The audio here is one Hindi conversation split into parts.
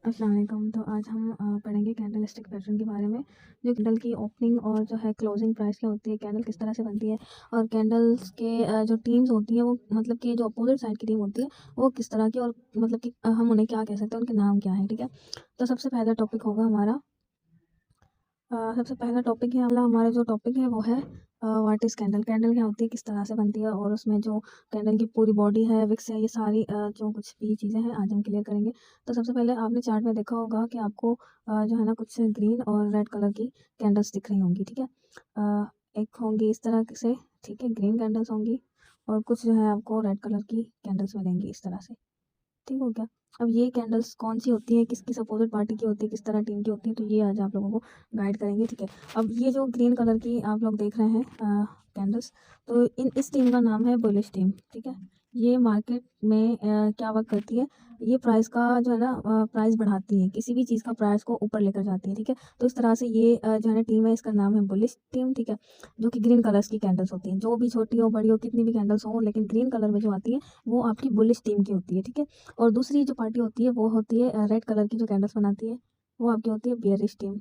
अस्सलाम वालेकुम। तो आज हम पढ़ेंगे कैंडलस्टिक पैटर्न के बारे में। जो कैंडल की ओपनिंग और जो है क्लोजिंग प्राइस क्या होती है, कैंडल किस तरह से बनती है और कैंडल्स के जो टीम्स होती हैं वो मतलब कि जो अपोजिट साइड की टीम होती है वो किस तरह की और मतलब कि हम उन्हें क्या कह सकते हैं, उनके नाम क्या है, ठीक है। तो सबसे पहला टॉपिक होगा हमारा सबसे पहला टॉपिक है हमारा जो टॉपिक है वो है व्हाट इज़ कैंडल। कैंडल क्या होती है, किस तरह से बनती है और उसमें जो कैंडल की पूरी बॉडी है, विक्स है, ये सारी जो कुछ भी चीज़ें हैं आज हम क्लियर करेंगे। तो सबसे पहले आपने चार्ट में देखा होगा कि आपको जो है ना कुछ ग्रीन और रेड कलर की कैंडल्स दिख रही होंगी, ठीक है। एक होंगी इस तरह से, ठीक है, ग्रीन कैंडल्स होंगी और कुछ जो है आपको रेड कलर की कैंडल्स मिलेंगी इस तरह से, ठीक हो गया। अब ये कैंडल्स कौन सी होती है, किस अपोजिट पार्टी की होती है, किस तरह टीम की होती है, तो ये आज आप लोगों को गाइड करेंगे, ठीक है। अब ये जो ग्रीन कलर की आप लोग देख रहे हैं कैंडल्स, तो इस टीम का नाम है बुलिश टीम, ठीक है। ये मार्केट में क्या वर्क करती है, ये प्राइस का जो है ना प्राइस बढ़ाती है, किसी भी चीज़ का प्राइस को ऊपर लेकर जाती है, ठीक है। तो इस तरह से ये जो है ना टीम है, इसका नाम है बुलिश टीम, ठीक है। जो कि ग्रीन कलर्स की कैंडल्स होती हैं, जो भी छोटी हो बड़ी हो कितनी भी कैंडल्स हो, लेकिन ग्रीन कलर में जो आती है वो आपकी बुलिश टीम की होती है, ठीक है। और दूसरी जो पार्टी होती है वो होती है रेड कलर की जो कैंडल्स बनाती है, वो आपकी होती है बियरिश टीम,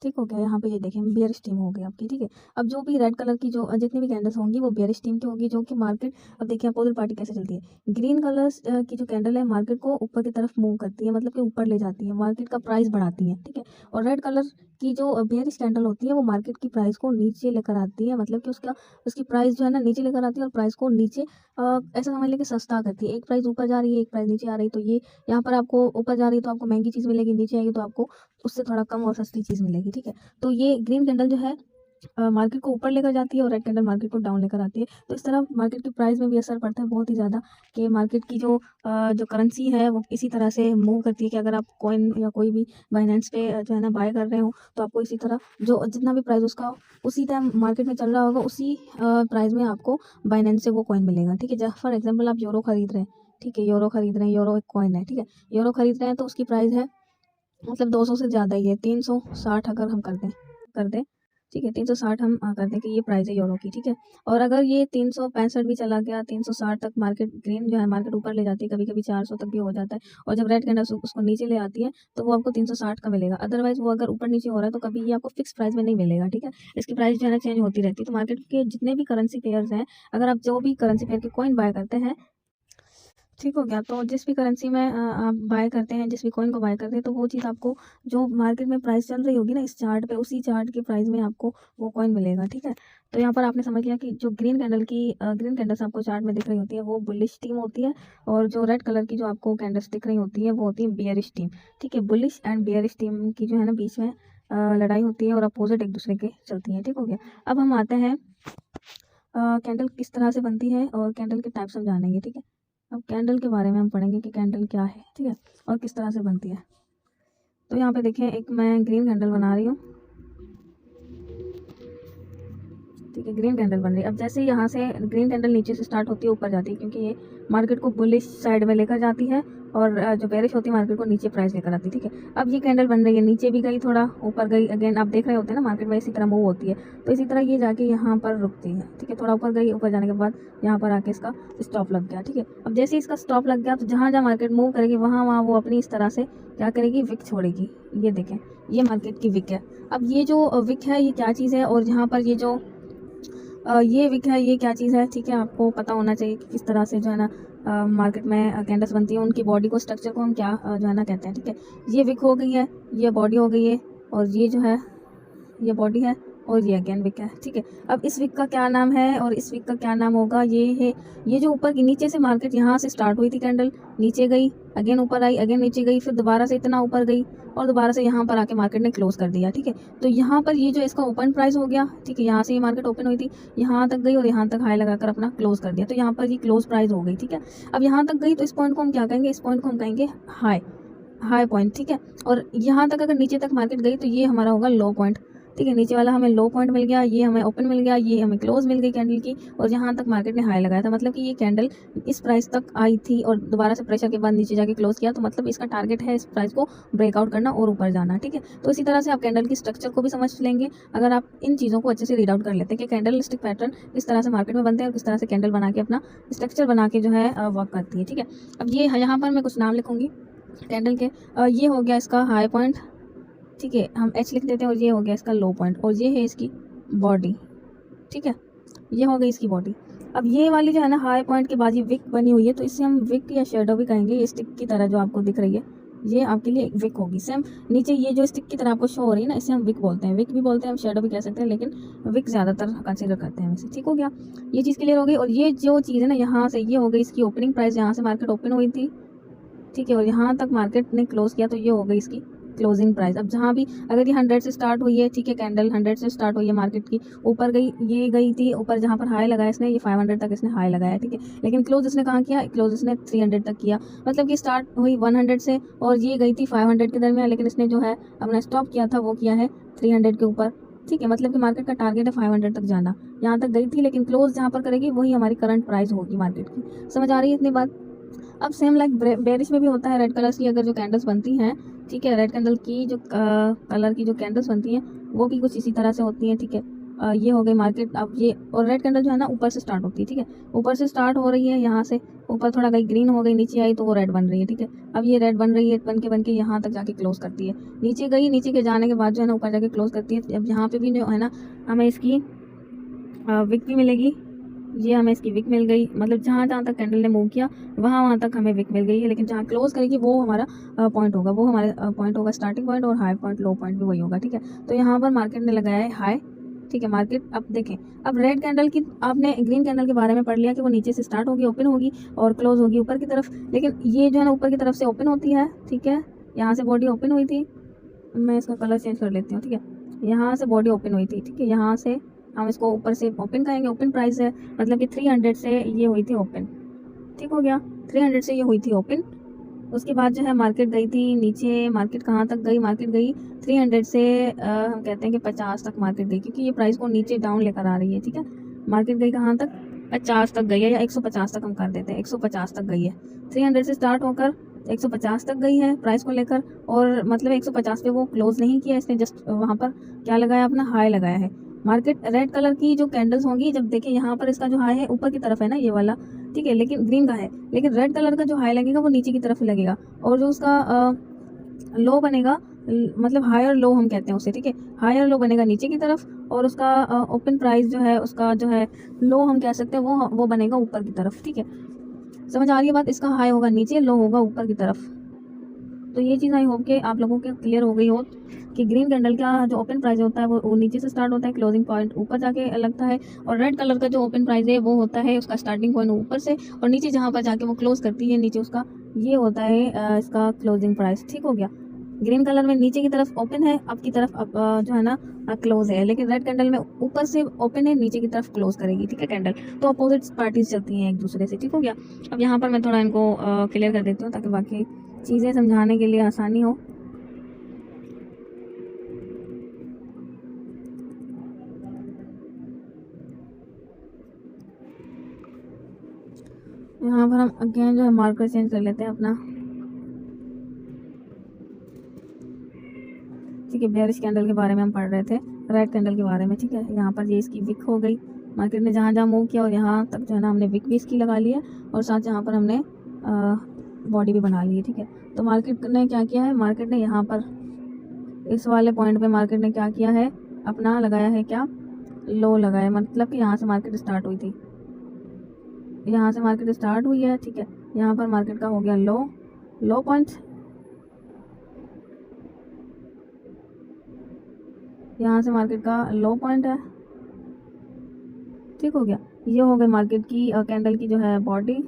ठीक हो गया। यहाँ पे ये देखें बियरिश टीम हो गई आपकी, ठीक है। अब जो भी रेड कलर की जो जितनी भी कैंडल्स होंगी वो बियरिश टीम की होगी, जो कि मार्केट, अब देखिए अपोजिट पार्टी कैसे चलती है। ग्रीन कलर्स की जो कैंडल है मार्केट को ऊपर की तरफ मूव करती है, मतलब कि ऊपर ले जाती है, मार्केट का प्राइस बढ़ाती है, ठीक है। और रेड कलर की जो बियरिश कैंडल होती है वो मार्केट की प्राइस को नीचे लेकर आती है, मतलब कि उसकी प्राइस जो है ना नीचे लेकर आती है और प्राइस को नीचे ऐसा समझ लें कि सस्ता करती है। एक प्राइस ऊपर जा रही है, एक प्राइस नीचे आ रही है, तो ये यहाँ पर आपको ऊपर जा रही है तो आपको महंगी चीज़ मिलेगी, नीचे आएगी तो आपको उससे थोड़ा कम और सस्ती चीज़ मिलेगी, ठीक है। तो ये ग्रीन कैंडल जो है मार्केट को ऊपर लेकर जाती है और रेड कैंडल मार्केट को डाउन लेकर आती है। तो इस तरह मार्केट की प्राइस में भी असर पड़ता है बहुत ही ज़्यादा, कि मार्केट की जो करेंसी है वो इसी तरह से मूव करती है कि अगर आप कॉइन या कोई भी बाइनेंस पे जो है ना बाय कर रहे हो, तो आपको इसी तरह जो जितना भी प्राइस उसका उसी टाइम मार्केट में चल रहा होगा, उसी प्राइस में आपको बाइनेंस से वो कॉइन मिलेगा, ठीक है। फॉर एग्जाम्पल आप यूरो खरीद रहे हैं, ठीक है, यूरो खरीद रहे हैं, यूरो एक कॉइन है, ठीक है। यूरो खरीद रहे हैं तो उसकी प्राइस है मतलब 200 से ज़्यादा ही है, 360 अगर हम कर दें, ठीक है, 360 हम कर दें कि ये प्राइस है यूरो की, ठीक है। और अगर ये 365 भी चला गया, 360 तक मार्केट ग्रीन जो है मार्केट ऊपर ले जाती है, कभी-कभी 400 तक भी हो जाता है, और जब रेड कैंडल उसको नीचे ले आती है तो वो आपको 360 का मिलेगा। अदरवाइज़ वो अगर ऊपर-नीचे हो रहा है तो कभी ये आपको फिक्स प्राइस में नहीं मिलेगा, ठीक है। इसकी प्राइस जो है ना चेंज होती रहती है। तो मार्केट के जितने भी करेंसी पेयर्स हैं, अगर आप जो भी करेंसी पेयर के कॉइन बाय करते हैं, ठीक हो गया। तो जिस भी करेंसी में आप बाय करते हैं, जिस भी कॉइन को बाय करते हैं, तो वो चीज़ आपको जो मार्केट में प्राइस चल रही होगी ना इस चार्ट पे, उसी चार्ट की प्राइस में आपको वो कॉइन मिलेगा, ठीक है। तो यहाँ पर आपने समझ लिया कि जो ग्रीन कैंडल्स आपको चार्ट में दिख रही होती है वो बुलिश टीम होती है, और जो रेड कलर की जो आपको कैंडल्स दिख रही होती है वो होती है बियरिश टीम, ठीक है। बुलिश एंड बियरिश टीम की जो है ना बीच में लड़ाई होती है और अपोजिट एक दूसरे के चलती हैं, ठीक हो गया। अब हम आते हैं कैंडल किस तरह से बनती है और कैंडल के टाइप्स हम जानेंगे, ठीक है। अब कैंडल के बारे में हम पढ़ेंगे कि कैंडल क्या है, ठीक है, और किस तरह से बनती है। तो यहाँ पे देखें, एक मैं ग्रीन कैंडल बना रही हूँ, ठीक है, ग्रीन कैंडल बन रही है। अब जैसे यहाँ से ग्रीन कैंडल नीचे से स्टार्ट होती है ऊपर जाती है, क्योंकि ये मार्केट को बुलिश साइड में लेकर जाती है और जो बेरिश होती है मार्केट को नीचे प्राइस लेकर आती है, ठीक है। अब ये कैंडल बन रही है, नीचे भी गई, थोड़ा ऊपर गई, अगेन आप देख रहे होते हैं ना मार्केट में इसी तरह मूव होती है, तो इसी तरह ये जाके यहाँ पर रुकती है, ठीक है। थोड़ा ऊपर गई, ऊपर जाने के बाद यहाँ पर आके इसका स्टॉप लग गया, ठीक है। अब जैसे इसका स्टॉप लग गया तो जहाँ जहाँ मार्केट मूव करेगी वहाँ वहाँ वो अपनी इस तरह से क्या करेगी, विक छोड़ेगी। ये देखें, ये मार्केट की विक है। अब ये जो विक है ये क्या चीज़ है, और यहाँ पर ये जो ये विक है ये क्या चीज़ है, ठीक है। आपको पता होना चाहिए कि किस तरह से जो है ना मार्केट में कैंडल्स बनती है, उनकी बॉडी को, स्ट्रक्चर को हम क्या जो है ना कहते हैं, ठीक है। ये विक हो गई है, ये बॉडी हो गई है, और ये जो है ये बॉडी है, और ये अगेन विक है, ठीक है। अब इस विक का क्या नाम है और इस विक का क्या नाम होगा, ये है, ये जो ऊपर की नीचे से मार्केट यहाँ से स्टार्ट हुई थी कैंडल, नीचे गई, अगेन ऊपर आई, अगेन नीचे गई, फिर दोबारा से इतना ऊपर गई और दोबारा से यहाँ पर आके मार्केट ने क्लोज कर दिया, ठीक है। तो यहाँ पर ये जो इसका ओपन प्राइस हो गया, ठीक है, यहाँ से ये मार्केट ओपन हुई थी, यहाँ तक गई और यहाँ तक हाई लगाकर अपना क्लोज कर दिया, तो यहाँ पर ये क्लोज प्राइस हो गई, ठीक है। अब यहाँ तक गई तो इस पॉइंट को हम क्या कहेंगे, इस पॉइंट को हम कहेंगे हाई पॉइंट, ठीक है। और यहाँ तक अगर नीचे तक मार्केट गई तो ये हमारा होगा लो पॉइंट, ठीक है। नीचे वाला हमें लो पॉइंट मिल गया, ये हमें ओपन मिल गया, ये हमें क्लोज मिल गई कैंडल की, और यहाँ तक मार्केट ने हाई लगाया था, मतलब कि ये कैंडल इस प्राइस तक आई थी और दोबारा से प्रेशर के बाद नीचे जाके क्लोज किया, तो मतलब इसका टारगेट है इस प्राइस को ब्रेकआउट करना और ऊपर जाना, ठीक है। तो इसी तरह से आप कैंडल की स्ट्रक्चर को भी समझ लेंगे अगर आप इन चीज़ों को अच्छे से रीड आउट कर लेते हैं कि कैंडल स्टिक पैटर्न किस तरह से मार्केट में बनते हैं और किस तरह से कैंडल बना के अपना स्ट्रक्चर बना के जो है वर्क करती है, ठीक है। अब ये यहाँ पर मैं कुछ नाम लिखूंगी, कैंडल के ये हो गया इसका हाई पॉइंट, ठीक है, हम एच लिख देते हैं, और ये हो गया इसका लो पॉइंट, और ये है इसकी बॉडी, ठीक है, ये हो गई इसकी बॉडी। अब ये वाली जो है ना हाई पॉइंट के बाद ये विक बनी हुई है, तो इससे हम विक या शेडो भी कहेंगे। ये स्टिक की तरह जो आपको दिख रही है, ये आपके लिए एक विक होगी। सेम नीचे ये जो स्टिक की तरह आपको शो हो रही है ना, इसे हम विक बोलते हैं, विक भी बोलते हैं, हम शेडो भी कह सकते हैं, लेकिन विक ज़्यादातर कंसिडर करते हैं वैसे। ठीक हो गया, ये चीज़ क्लियर हो गई। और ये जो चीज़ है ना, यहाँ से ये हो गई इसकी ओपनिंग प्राइस, यहाँ से मार्केट ओपन हुई थी, ठीक है, और यहाँ तक मार्केट ने क्लोज किया, तो ये हो गई इसकी क्लोजिंग प्राइस। अब जहाँ भी अगर ये 100 से स्टार्ट हुई है, ठीक है, कैंडल 100 से स्टार्ट हुई है मार्केट की, ऊपर गई, ये गई थी ऊपर, जहाँ पर हाई लगाया इसने, ये 500 तक इसने हाई लगाया, ठीक है, लेकिन क्लोज इसने कहाँ किया, क्लोज इसने 300 तक किया। मतलब कि स्टार्ट हुई 100 से और ये गई थी 500 के दरमियान, लेकिन इसने जो है अपना स्टॉप किया था वो किया है 300 के ऊपर, ठीक है। मतलब कि मार्केट का टारगेट है 500 तक जाना, यहाँ तक गई थी, लेकिन क्लोज जहाँ पर करेगी वही हमारी करंट प्राइस होगी मार्केट की। समझ आ रही है इतनी बात। अब सेम लाइक बेरिश में भी होता है, रेड कलर की अगर जो कैंडल्स बनती हैं, ठीक है, रेड कैंडल की जो कलर की जो कैंडल्स बनती हैं वो भी कुछ इसी तरह से होती हैं, ठीक है। ये हो गई मार्केट। अब ये और रेड कैंडल जो है ना ऊपर से स्टार्ट होती है, ठीक है, ऊपर से स्टार्ट हो रही है, यहाँ से ऊपर थोड़ा गई, ग्रीन हो गई, नीचे आई तो वो रेड बन रही है, ठीक है। अब ये रेड बन रही है, बन के यहाँ तक जाके क्लोज करती है, नीचे गई, नीचे के जाने के बाद जो है ना ऊपर जाके क्लोज करती है। अब यहाँ पे भी जो है ना हमें इसकी विक भी मिलेगी, ये हमें इसकी विक मिल गई। मतलब जहाँ जहाँ तक कैंडल ने मूव किया वहाँ तक हमें विक मिल गई है, लेकिन जहाँ क्लोज करेगी वो हमारा पॉइंट होगा, वो हमारे पॉइंट होगा स्टार्टिंग पॉइंट, और हाई पॉइंट लो पॉइंट भी वही होगा, ठीक है। तो यहाँ पर मार्केट ने लगाया है हाई, ठीक है। मार्केट अब देखें, अब रेड कैंडल की आपने ग्रीन कैंडल के बारे में पढ़ लिया कि वो नीचे से स्टार्ट होगी, ओपन होगी और क्लोज होगी ऊपर की तरफ, लेकिन ये जो है ना ऊपर की तरफ से ओपन होती है, ठीक है। यहाँ से बॉडी ओपन हुई थी, मैं इसका कलर चेंज कर लेती हूँ, ठीक है। यहाँ से बॉडी ओपन हुई थी, ठीक है, यहाँ से हम इसको ऊपर से ओपन करेंगे, ओपन प्राइस है, मतलब कि 300 से ये हुई थी ओपन, ठीक हो गया, 300 से ये हुई थी ओपन। उसके बाद जो है मार्केट गई थी नीचे, मार्केट कहाँ तक गई, मार्केट गई 300 से हम कहते हैं कि 50 तक मार्केट गई, क्योंकि ये प्राइस को नीचे डाउन लेकर आ रही है, ठीक है। मार्केट गई कहाँ तक, 50 तक गई है, या 150 तक हम कर देते हैं, 150 तक गई है, 300 से स्टार्ट होकर 150 तक गई है प्राइस को लेकर, और मतलब 150 पे वो क्लोज नहीं किया इसने, जस्ट वहाँ पर क्या लगाया, अपना हाई लगाया है। मार्केट रेड कलर की जो कैंडल्स होंगी, जब देखिए यहाँ पर इसका जो हाई है ऊपर की तरफ है ना ये वाला, ठीक है, लेकिन ग्रीन का है, लेकिन रेड कलर का जो हाई लगेगा वो नीचे की तरफ ही लगेगा, और जो उसका लो बनेगा, मतलब हाई और लो हम कहते हैं उसे, ठीक है, हाई और लो बनेगा नीचे की तरफ, और उसका ओपन प्राइस जो है, उसका जो है लो हम कह सकते हैं, वो बनेगा ऊपर की तरफ, ठीक है। समझ आ रही है बात, इसका हाई होगा नीचे, लो होगा ऊपर की तरफ। तो ये चीज़ आई होप कि आप लोगों के क्लियर हो गई हो कि ग्रीन कैंडल का जो ओपन प्राइस होता है वो नीचे से स्टार्ट होता है, क्लोजिंग पॉइंट ऊपर जाके लगता है, और रेड कलर का जो ओपन प्राइस है वो होता है उसका स्टार्टिंग पॉइंट ऊपर से, और नीचे जहाँ पर जाके वो क्लोज करती है नीचे उसका ये होता है इसका क्लोजिंग प्राइस, ठीक हो गया। ग्रीन कलर में नीचे की तरफ ओपन है, अब की तरफ अब जो है ना क्लोज है, लेकिन रेड कैंडल में ऊपर से ओपन है, नीचे की तरफ क्लोज करेगी, ठीक है कैंडल। तो अपोजिट पार्टीज चलती हैं एक दूसरे से, ठीक हो गया। अब यहाँ पर मैं थोड़ा इनको क्लियर कर देती हूँ ताकि बाकी चीज़ें समझाने के लिए आसानी हो। यहाँ पर हम अगेन जो है मार्कर चेंज कर लेते हैं अपना, ठीक है। बेयरिश कैंडल के बारे में हम पढ़ रहे थे, रेड कैंडल के बारे में, ठीक है। यहाँ पर ये इसकी विक हो गई, मार्केट ने जहाँ जहाँ मूव किया और यहाँ तक जो है ना हमने विक भी इसकी लगा ली है, और साथ यहाँ पर हमने बॉडी भी बना ली है, ठीक है। तो मार्केट ने क्या किया है, मार्केट ने यहाँ पर इस वाले पॉइंट पे मार्केट ने क्या किया है, अपना लगाया है क्या, लो लगाया, मतलब कि यहाँ से मार्केट स्टार्ट हुई थी, यहाँ से मार्केट स्टार्ट हुई है, ठीक है। यहाँ पर मार्केट का हो गया लो पॉइंट, यहाँ से मार्केट का लो पॉइंट है, ठीक हो गया। ये हो गई मार्केट की कैंडल की जो है बॉडी,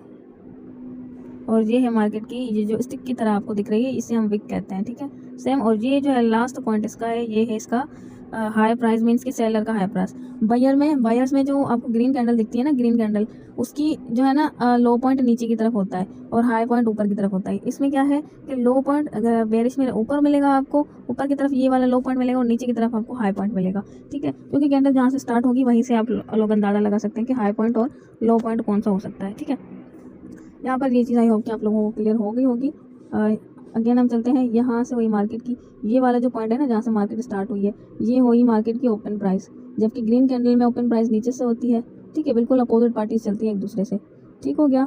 और ये है मार्केट की ये जो स्टिक की तरह आपको दिख रही है, इसे हम विक कहते हैं, ठीक है सेम। और ये जो है लास्ट पॉइंट इसका है, ये है इसका हाई प्राइस, मीन्स कि सेलर का हाई प्राइस। बायर्स में जो आपको ग्रीन कैंडल दिखती है ना, ग्रीन कैंडल, उसकी जो है ना लो पॉइंट नीचे की तरफ होता है और हाई पॉइंट ऊपर की तरफ होता है। इसमें क्या है कि लो पॉइंट अगर बेरिश में ऊपर मिलेगा आपको, ऊपर की तरफ ये वाला लो पॉइंट मिलेगा, और नीचे की तरफ आपको हाई पॉइंट मिलेगा, ठीक है। क्योंकि कैंडल जहाँ से स्टार्ट होगी वहीं से आप लोग अंदाज़ा लगा सकते हैं कि हाई पॉइंट और लो पॉइंट कौन सा हो सकता है, ठीक है। यहाँ पर ये चीज़ आई होप कि आप लोगों को क्लियर हो गई होगी। अगेन हम चलते हैं यहाँ से वही मार्केट की, ये वाला जो पॉइंट है ना जहाँ से मार्केट स्टार्ट हुई है, ये हुई मार्केट की ओपन प्राइस, जबकि ग्रीन कैंडल में ओपन प्राइस नीचे से होती है, ठीक है। बिल्कुल अपोजिट पार्टीज चलती हैं एक दूसरे से, ठीक हो गया।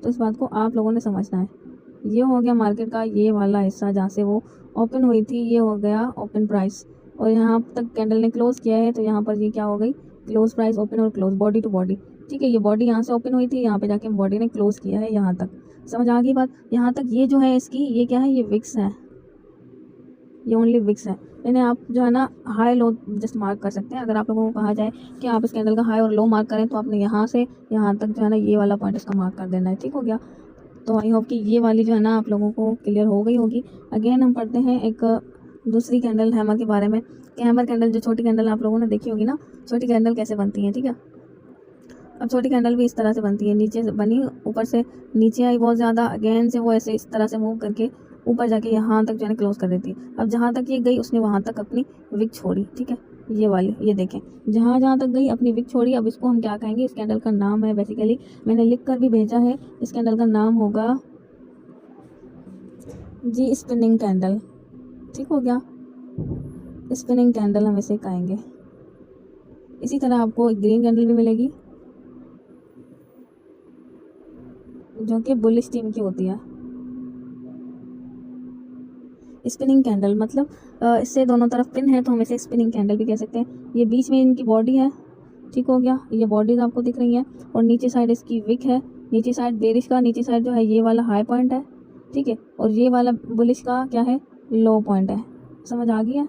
तो इस बात को आप लोगों ने समझना है। ये हो गया मार्केट का ये वाला हिस्सा जहाँ से वो ओपन हुई थी, ये हो गया ओपन प्राइस। और यहाँ तक कैंडल ने क्लोज किया है, तो यहाँ पर ये क्या हो गई, क्लोज प्राइस, ओपन और क्लोज, बॉडी टू बॉडी। ठीक है, ये बॉडी यहाँ से ओपन हुई थी, यहाँ पे जाके बॉडी ने क्लोज किया है यहाँ तक। समझ आ गई बात। यहाँ तक ये जो है इसकी, ये क्या है, ये विक्स है, ये ओनली विक्स है। इन्हें आप जो है ना हाई लो जस्ट मार्क कर सकते हैं। अगर आप लोगों को कहा जाए कि आप इस कैंडल का हाई और लो मार्क करें, तो आपने यहाँ से यहाँ तक जो है ना ये वाला पॉइंट इसका मार्क कर देना है। ठीक हो गया। तो आई होप कि ये वाली जो है ना आप लोगों को क्लियर हो गई होगी। अगेन हम पढ़ते हैं एक दूसरी कैंडल हैमर के बारे में कि हैमर कैंडल, जो छोटी कैंडल आप लोगों ने देखी होगी ना, छोटी कैंडल कैसे बनती है। ठीक है, अब छोटी कैंडल भी इस तरह से बनती है, नीचे से बनी, ऊपर से नीचे आई बहुत ज़्यादा, अगेन से वो ऐसे इस तरह से मूव करके ऊपर जाके यहाँ तक जो है क्लोज कर देती है। अब जहाँ तक ये गई उसने वहाँ तक अपनी विक छोड़ी। ठीक है, ये वाली, ये देखें, जहाँ जहाँ तक गई अपनी विक छोड़ी। अब इसको हम क्या कहेंगे, इस कैंडल का नाम है, बेसिकली मैंने लिख कर भी भेजा है, इस कैंडल का नाम होगा जी स्पिनिंग कैंडल। ठीक हो गया, स्पिनिंग कैंडल हम इसे कहेंगे। इसी तरह आपको एक ग्रीन कैंडल भी मिलेगी जो कि बुलिश टीम की होती है। स्पिनिंग कैंडल मतलब इससे दोनों तरफ पिन है, तो हम इसे स्पिनिंग कैंडल भी कह सकते हैं। ये बीच में इनकी बॉडी है। ठीक हो गया, ये बॉडीज आपको दिख रही हैं, और नीचे साइड इसकी विक है, नीचे साइड बेरिश का नीचे साइड जो है ये वाला हाई पॉइंट है। ठीक है, और ये वाला बुलिश का क्या है, लो पॉइंट है। समझ आ गई है।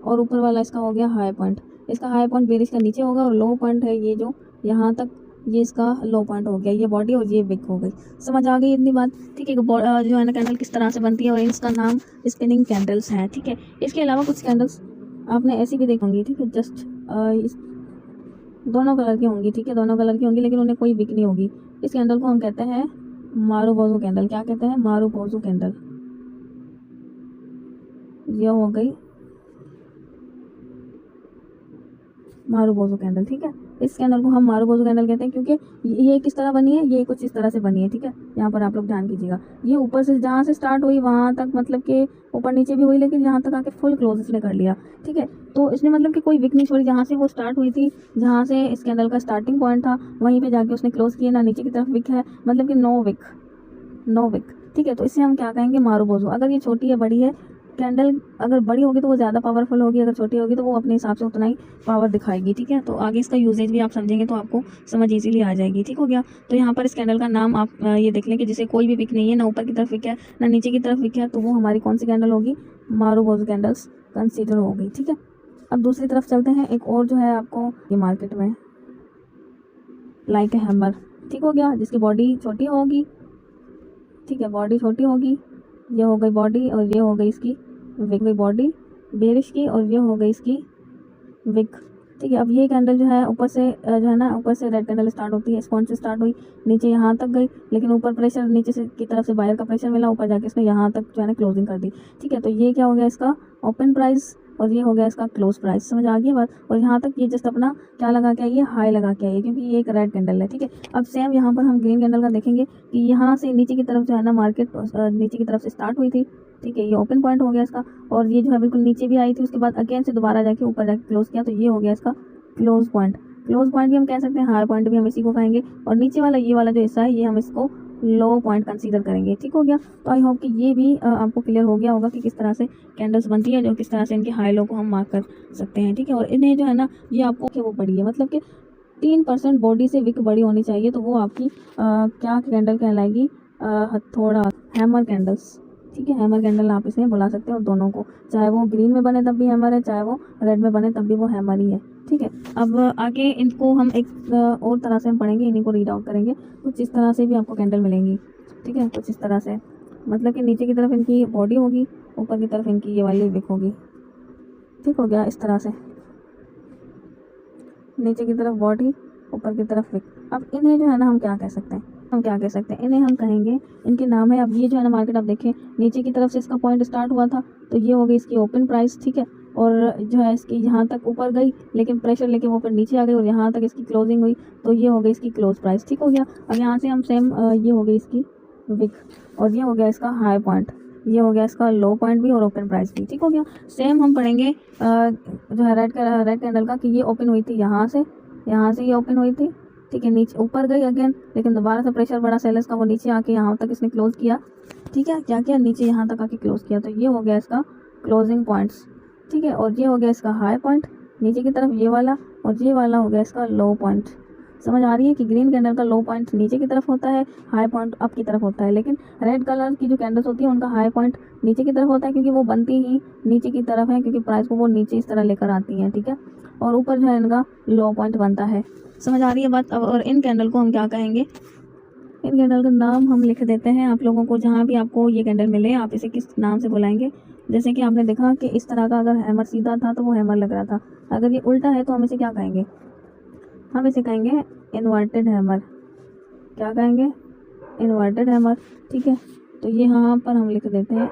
और ऊपर वाला इसका हो गया हाई पॉइंट, इसका हाई पॉइंट बेरिश का नीचे होगा, और लो पॉइंट है ये जो यहाँ तक, ये इसका लो पॉइंट हो गया, ये बॉडी और ये विक हो गई। समझ आ गई इतनी बात। ठीक है, जो है ना कैंडल किस तरह से बनती है, और इसका नाम स्पिनिंग कैंडल्स है। ठीक है, इसके अलावा कुछ कैंडल्स आपने ऐसी भी देखी होंगी। ठीक है, जस्ट दोनों कलर की होंगी। ठीक है, दोनों कलर की होंगी, लेकिन उन्हें कोई विक नहीं होगी। इस कैंडल को हम कहते हैं मारुबोजो कैंडल। क्या कहते हैं, मारुबोजो कैंडल। ये हो गई मारुबोजो कैंडल। ठीक है, इस कैंडल को हम मारुबोजो कैंडल कहते हैं, क्योंकि ये किस तरह बनी है, ये कुछ इस तरह से बनी है। ठीक है, यहाँ पर आप लोग ध्यान कीजिएगा, ये ऊपर से जहाँ से स्टार्ट हुई वहाँ तक, मतलब कि ऊपर नीचे भी हुई, लेकिन यहाँ तक आके फुल क्लोज इसने कर लिया। ठीक है, तो इसने मतलब कि कोई विक नहीं छोड़ी, जहाँ से वो स्टार्ट हुई थी, जहाँ से इस कैंडल का स्टार्टिंग पॉइंट था, वहीं पे जाके उसने क्लोज किया, ना नीचे की तरफ विक है, मतलब कि नो विक, नो विक। ठीक है, तो इसे हम क्या कहेंगे, मारुबोजो। अगर ये छोटी है बड़ी है कैंडल, अगर बड़ी होगी तो वो ज़्यादा पावरफुल होगी, अगर छोटी होगी तो वो अपने हिसाब से उतना ही पावर दिखाएगी। ठीक है, तो आगे इसका यूजेज भी आप समझेंगे तो आपको समझ इजीली आ जाएगी। ठीक हो गया। तो यहाँ पर इस कैंडल का नाम आप ये देख लें कि जिसे कोई भी विक नहीं है, ना ऊपर की तरफ विक है ना नीचे की तरफ विक है, तो वो हमारी कौन सी कैंडल होगी, मारुबोजो कैंडल्स कंसीडर हो गई। ठीक है, अब दूसरी तरफ चलते हैं। एक और जो है आपको ये मार्केट में लाइक ए हैमर। ठीक हो गया, जिसकी बॉडी छोटी होगी। ठीक है, बॉडी छोटी होगी, ये हो गई बॉडी, और ये हो गई इसकी विक, गई बॉडी बेरिश की, और ये हो गई इसकी विक। ठीक है, अब ये कैंडल जो है ऊपर से जो है ना, ऊपर से रेड कैंडल स्टार्ट होती है, स्पॉन्ज से स्टार्ट हुई, नीचे यहाँ तक गई, लेकिन ऊपर प्रेशर नीचे से की तरफ से बायर का प्रेशर मिला, ऊपर जाके इसने यहाँ तक जो है ना क्लोजिंग कर दी। ठीक है, तो ये क्या हो गया, इसका ओपन प्राइस, और ये हो गया इसका क्लोज प्राइस। समझ आ गई बात। और यहाँ तक ये जस्ट अपना क्या लगा के आइए, हाई लगा के आइए, क्योंकि ये एक रेड कैंडल है। ठीक है, अब सेम यहाँ पर हम ग्रीन कैंडल का देखेंगे कि यहाँ से नीचे की तरफ जो है ना मार्केट नीचे की तरफ से स्टार्ट हुई थी। ठीक है, ये ओपन पॉइंट हो गया इसका, और ये जो है बिल्कुल नीचे भी आई थी, उसके बाद अगेन से दोबारा जाके ऊपर जाके क्लोज किया, तो ये हो गया इसका क्लोज पॉइंट। क्लोज पॉइंट भी हम कह सकते हैं, हाई पॉइंट भी हम इसी को कहेंगे, और नीचे वाला ये वाला जो हिस्सा है ये हम इसको लो पॉइंट कंसीडर करेंगे। ठीक हो गया। तो आई होप कि ये भी आपको क्लियर हो गया होगा कि किस तरह से कैंडल्स बनती है, जो किस तरह से इनके हाई लो को हम मार्क कर सकते हैं। ठीक है, और इन्हें जो है ना ये आपको वो पड़ी है, मतलब कि 3% बॉडी से विक बड़ी होनी चाहिए, तो वो आपकी क्या कैंडल कहलाएगी, हथौड़ा, हैमर कैंडल्स। ठीक है, हैमर कैंडल आप इसे बुला सकते हो दोनों को, चाहे वो ग्रीन में बने तब भी हैमर है, चाहे वो रेड में बने तब भी वो हैमर ही है। ठीक है, अब आगे इनको हम एक और तरह से हम पढ़ेंगे, इन्हीं को रीड आउट करेंगे, कुछ इस तरह से भी आपको कैंडल मिलेंगी। ठीक है, कुछ इस तरह से, मतलब कि नीचे की तरफ इनकी बॉडी होगी, ऊपर की तरफ इनकी ये वाली विक होगी। ठीक हो गया, इस तरह से नीचे की तरफ बॉडी, ऊपर की तरफ विक। अब इन्हें जो है ना हम क्या कह सकते हैं, हम क्या कह सकते हैं, इन्हें हम कहेंगे, इनके नाम है, अब ये जो है ना मार्केट आप देखें नीचे की तरफ से इसका पॉइंट स्टार्ट हुआ था, तो ये हो गई इसकी ओपन प्राइस। ठीक है, और जो है इसकी यहाँ तक ऊपर गई, लेकिन प्रेशर लेके वो ऊपर नीचे आ गई, और यहाँ तक इसकी क्लोजिंग हुई, तो ये हो गई इसकी क्लोज प्राइस। ठीक हो गया। अब यहाँ से हम सेम ये हो गई इसकी विक, और ये हो गया इसका हाई पॉइंट, ये हो गया इसका लो पॉइंट भी, और ओपन प्राइस भी। ठीक हो गया। सेम हम पढ़ेंगे जो है रेड कैंडल का, कि ये ओपन हुई थी यहाँ से ये ओपन हुई थी। ठीक है, नीचे ऊपर गई अगेन, लेकिन दोबारा से प्रेशर बड़ा सेलर्स का, वो नीचे आके यहाँ तक इसने क्लोज किया, ठीक है, क्या किया, नीचे यहाँ तक आके क्लोज किया, तो ये हो गया इसका क्लोजिंग पॉइंट्स। ठीक है, और ये हो गया इसका हाई पॉइंट नीचे की तरफ ये वाला, और ये वाला हो गया इसका लो पॉइंट। समझ आ रही है कि ग्रीन कैंडल का लो पॉइंट नीचे की तरफ होता है, हाई पॉइंट अप की तरफ होता है, लेकिन रेड कलर की जो कैंडल्स होती है उनका हाई पॉइंट नीचे की तरफ होता है, क्योंकि वो बनती ही नीचे की तरफ है, क्योंकि प्राइस को वो नीचे इस तरह लेकर आती हैं। ठीक है, और ऊपर जो है इनका लो पॉइंट बनता है। समझ आ रही है बात। अब और इन कैंडल को हम क्या कहेंगे, इन कैंडल का नाम हम लिख देते हैं आप लोगों को। जहाँ भी आपको ये कैंडल मिले आप इसे किस नाम से बुलाएंगे। जैसे कि आपने देखा कि इस तरह का अगर हैमर सीधा था तो वो हैमर लग रहा था, अगर ये उल्टा है तो हम इसे क्या कहेंगे, हम इसे कहेंगे इन्वर्टेड हैमर। क्या कहेंगे, इन्वर्टेड हैमर। ठीक है, तो ये यहाँ पर हम लिख देते हैं,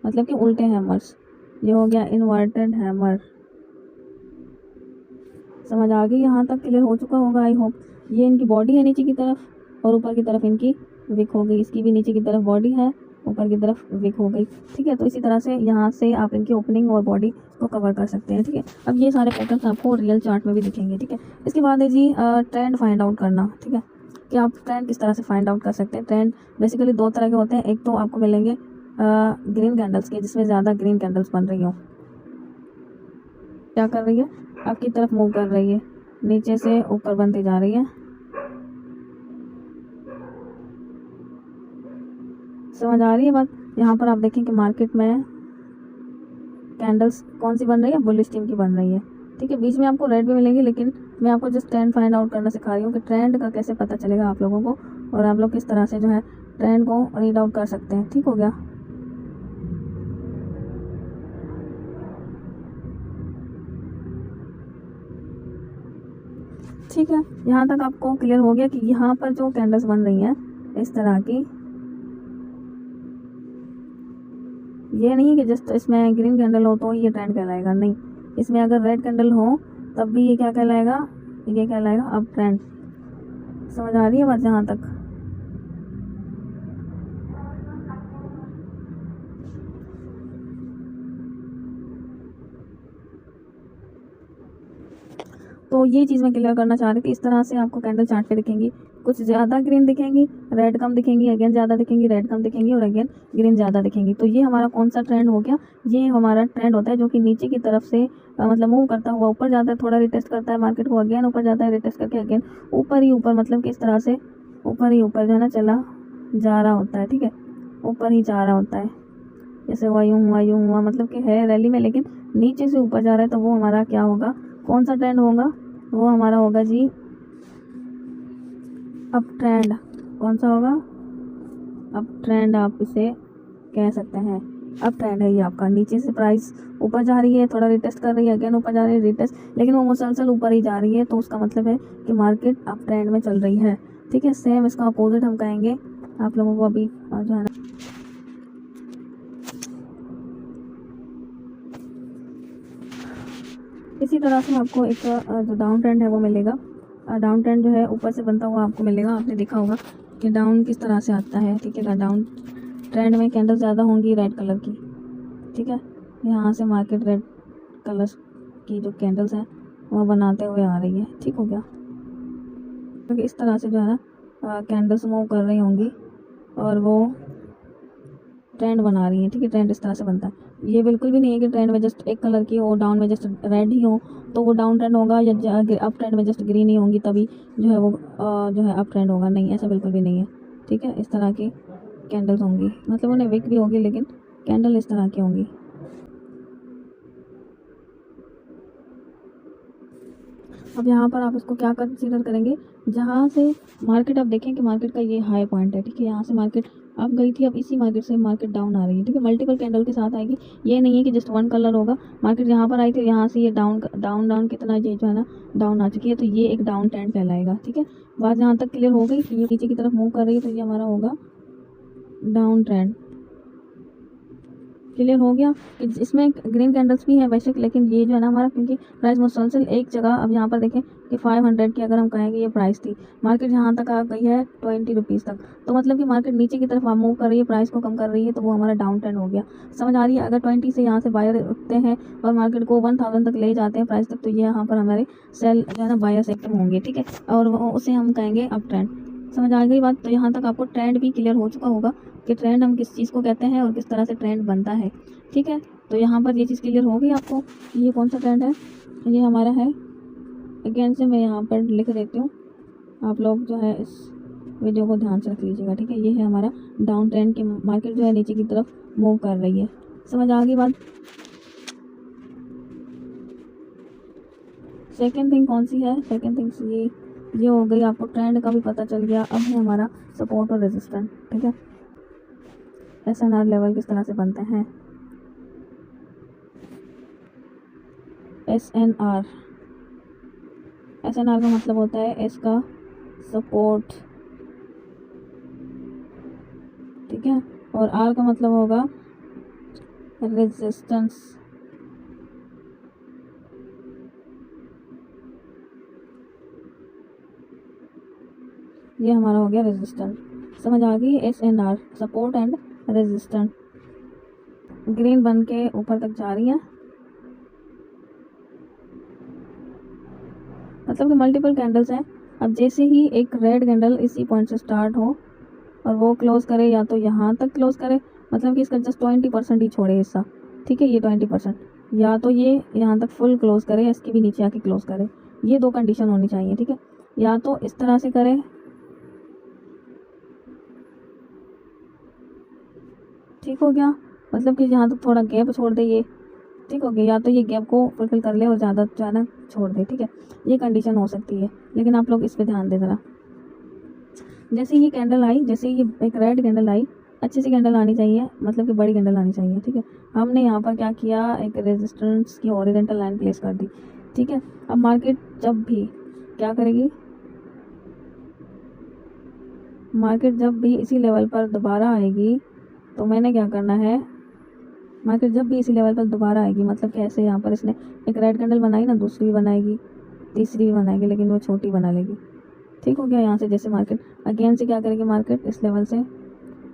मतलब कि उल्टे हैमर्स। ये हो गया इन्वर्टेड हैमर। समझ आ गई, यहाँ तक क्लियर हो चुका होगा आई होप। ये इनकी बॉडी है नीचे की तरफ, और ऊपर की तरफ इनकी विक हो गई। इसकी भी नीचे की तरफ बॉडी है, ऊपर की तरफ विक हो गई। ठीक है, तो इसी तरह से यहाँ से आप इनकी ओपनिंग और बॉडी को कवर कर सकते हैं। ठीक है, अब ये सारे पैटर्न्स आपको रियल चार्ट में भी दिखेंगे। ठीक है, इसके बाद है जी ट्रेंड फाइंड आउट करना। ठीक है, कि आप ट्रेंड किस तरह से फाइंड आउट कर सकते हैं। ट्रेंड बेसिकली दो तरह के होते हैं, एक तो आपको मिलेंगे ग्रीन कैंडल्स के, जिसमें ज़्यादा ग्रीन कैंडल्स बन रही हो, क्या कर रही है, आपकी तरफ मूव कर रही है, नीचे से ऊपर बनती जा रही है। समझ आ रही है बात। यहाँ पर आप देखें कि मार्केट में कैंडल्स कौन सी बन रही है, बुलिश टीम की बन रही है। ठीक है, बीच में आपको रेड भी मिलेंगी, लेकिन मैं आपको जस्ट ट्रेंड फाइंड आउट करना सिखा रही हूँ कि ट्रेंड का कैसे पता चलेगा आप लोगों को, और आप लोग किस तरह से जो है ट्रेंड को रीड आउट कर सकते हैं। ठीक हो गया। ठीक है, यहाँ तक आपको क्लियर हो गया कि यहाँ पर जो कैंडल्स बन रही हैं इस तरह की, ये नहीं है कि जस्ट इसमें ग्रीन कैंडल हो तो ये ट्रेंड कहलाएगा, नहीं। इसमें अगर रेड कैंडल हो तब भी ये क्या कहलाएगा, ये कहलाएगा अप ट्रेंड। समझ आ रही है बात यहाँ तक। तो ये चीज़ मैं क्लियर करना चाह रही थी। इस तरह से आपको कैंडल चार्ट पे दिखेंगी, कुछ ज़्यादा ग्रीन दिखेंगी, रेड कम दिखेंगी, अगेन ज़्यादा दिखेंगी, रेड कम दिखेंगी, और अगेन ग्रीन ज़्यादा दिखेंगी। तो ये हमारा कौन सा ट्रेंड हो गया, ये हमारा ट्रेंड होता है जो कि नीचे की तरफ से मतलब मूव करता हुआ ऊपर जाता है, थोड़ा रिटेस्ट करता है मार्केट को, अगेन ऊपर जाता है, रिटेस्ट करके अगेन ऊपर ही ऊपर, मतलब कि इस तरह से ऊपर ही ऊपर जो है ना चला जा रहा होता है। ठीक है, ऊपर ही जा रहा होता है, जैसे हुआ यूँ हुआ, मतलब कि है रैली में, लेकिन नीचे से ऊपर जा रहा है, तो वो हमारा क्या होगा, कौन सा ट्रेंड होगा, वो हमारा होगा जी अप ट्रेंड। कौन सा होगा, अप ट्रेंड आप इसे कह सकते हैं। अप ट्रेंड है ये आपका, नीचे से प्राइस ऊपर जा रही है, थोड़ा रिटेस्ट कर रही है, अगेन ऊपर जा रही है, रिटेस्ट, लेकिन वो मुसलसल ऊपर ही जा रही है, तो उसका मतलब है कि मार्केट अप ट्रेंड में चल रही है। ठीक है, सेम इसका अपोजिट हम कहेंगे आप लोगों को अभी जो है ना, इसी तरह से आपको एक जो डाउन ट्रेंड है वो मिलेगा। डाउन ट्रेंड जो है ऊपर से बनता हुआ आपको मिलेगा। आपने देखा होगा कि डाउन किस तरह से आता है। ठीक है, डाउन ट्रेंड में कैंडल ज़्यादा होंगी रेड कलर की। ठीक है, यहाँ से मार्केट रेड कलर की जो कैंडल्स हैं वो बनाते हुए आ रही है। ठीक हो गया, क्योंकि इस तरह से जो है ना कैंडल्स मूव कर रही होंगी और वो ट्रेंड बना रही है। ठीक है, ट्रेंड इस तरह से बनता है। ये बिल्कुल भी नहीं है कि ट्रेंड में जस्ट एक कलर की हो, डाउन में जस्ट रेड ही हो तो वो डाउन ट्रेंड होगा, या अप ट्रेंड में जस्ट ग्रीन ही होंगी तभी जो है वो जो है अप ट्रेंड होगा। नहीं, ऐसा बिल्कुल भी नहीं है। ठीक है, इस तरह की कैंडल्स होंगी, मतलब उन्हें विक भी होगी, लेकिन कैंडल इस तरह की होंगी। अब यहाँ पर आप इसको क्या कंसीडर करेंगे, जहाँ से मार्केट आप देखें कि मार्केट का ये हाई पॉइंट है। ठीक है, यहाँ से मार्केट अब गई थी, अब इसी मार्केट से मार्केट डाउन आ रही है। ठीक है, मल्टीपल कैंडल के साथ आएगी, ये नहीं है कि जस्ट वन कलर होगा। मार्केट यहाँ पर आई थी, यहाँ से ये डाउन डाउन डाउन कितना ये जो है ना डाउन आ चुकी है, तो ये एक डाउन ट्रेंड कहलाएगा। ठीक है, बात यहाँ तक क्लियर हो गई कि ये नीचे की तरफ मूव कर रही है, तो ये हमारा होगा डाउन ट्रेंड। क्लियर हो गया। इसमें ग्रीन कैंडल्स भी हैं बेशक, लेकिन ये जो है ना हमारा, क्योंकि प्राइस मुसलसल एक जगह, अब यहाँ पर देखें कि 500 की अगर हम कहेंगे ये प्राइस थी, मार्केट यहाँ तक आ गई है 20 रुपीज़ तक, तो मतलब कि मार्केट नीचे की तरफ मूव कर रही है, प्राइस को कम कर रही है, तो वो हमारा डाउन ट्रेंड हो गया। समझ आ रही है। अगर 20 से यहाँ से बायर उठते हैं और मार्केट को 1000 तक ले जाते हैं प्राइस तक, तो ये यहाँ पर हमारे सेल जो है ना बायर्स एक्टिव होंगे। ठीक है, और उसे हम कहेंगे अप ट्रेंड। समझ आ गई बात? तो यहाँ तक आपको ट्रेंड भी क्लियर हो चुका होगा कि ट्रेंड हम किस चीज़ को कहते हैं और किस तरह से ट्रेंड बनता है। ठीक है, तो यहाँ पर ये चीज़ क्लियर हो गई आपको कि ये कौन सा ट्रेंड है। ये हमारा है, अगेन से मैं यहाँ पर लिख देती हूँ, आप लोग जो है इस वीडियो को ध्यान से रख लीजिएगा। ठीक है, ये है हमारा डाउन ट्रेंड की मार्केट जो है नीचे की तरफ मूव कर रही है। समझ आ गई बात? सेकेंड थिंग कौन सी है? सेकेंड थिंग्स ये हो गई, आपको ट्रेंड का भी पता चल गया। अब है हमारा सपोर्ट और रेजिस्टेंस। ठीक है, SNR लेवल किस तरह से बनते हैं। SNR का मतलब होता है S का सपोर्ट, ठीक है, और R का मतलब होगा रेजिस्टेंस। ये हमारा हो गया रेजिस्टेंस। समझ आ गई? SNR support and resistance. Green बन के ऊपर तक जा रही है, मतलब कि मल्टीपल कैंडल्स हैं। अब जैसे ही एक रेड कैंडल इसी पॉइंट से स्टार्ट हो और वो क्लोज करे, या तो यहाँ तक क्लोज करे, मतलब कि इसका जस्ट 20% ही छोड़े हिस्सा। ठीक है, ये 20%, या तो ये यहाँ तक फुल क्लोज करे या इसके भी नीचे आके क्लोज करे। ये दो कंडीशन होनी चाहिए। ठीक है, या तो इस तरह से करे, ठीक हो गया, मतलब कि यहाँ तक थोड़ा गैप छोड़ दे ये, ठीक हो गया, या तो ये गैप को फुलफिल कर ले और ज़्यादा जो है ना छोड़ दे। ठीक है, ये कंडीशन हो सकती है, लेकिन आप लोग इस पे ध्यान दे ज़रा। जैसे ये कैंडल आई, जैसे ये एक रेड कैंडल आई, अच्छी सी कैंडल आनी चाहिए, मतलब कि बड़ी कैंडल आनी चाहिए। ठीक है, हमने यहाँ पर क्या किया, एक रेजिस्टेंस की हॉरिजॉन्टल लाइन प्लेस कर दी। ठीक है, अब मार्केट जब भी क्या करेगी, मार्केट जब भी इसी लेवल पर दोबारा आएगी, तो मैंने क्या करना है, मार्केट जब भी इसी लेवल पर दोबारा आएगी, मतलब कि ऐसे यहाँ पर इसने एक रेड कैंडल बनाई ना, दूसरी भी बनाएगी, तीसरी भी बनाएगी, लेकिन वो छोटी बना लेगी। ठीक हो गया, यहाँ से जैसे मार्केट अगेन से क्या करेगी, मार्केट इस लेवल से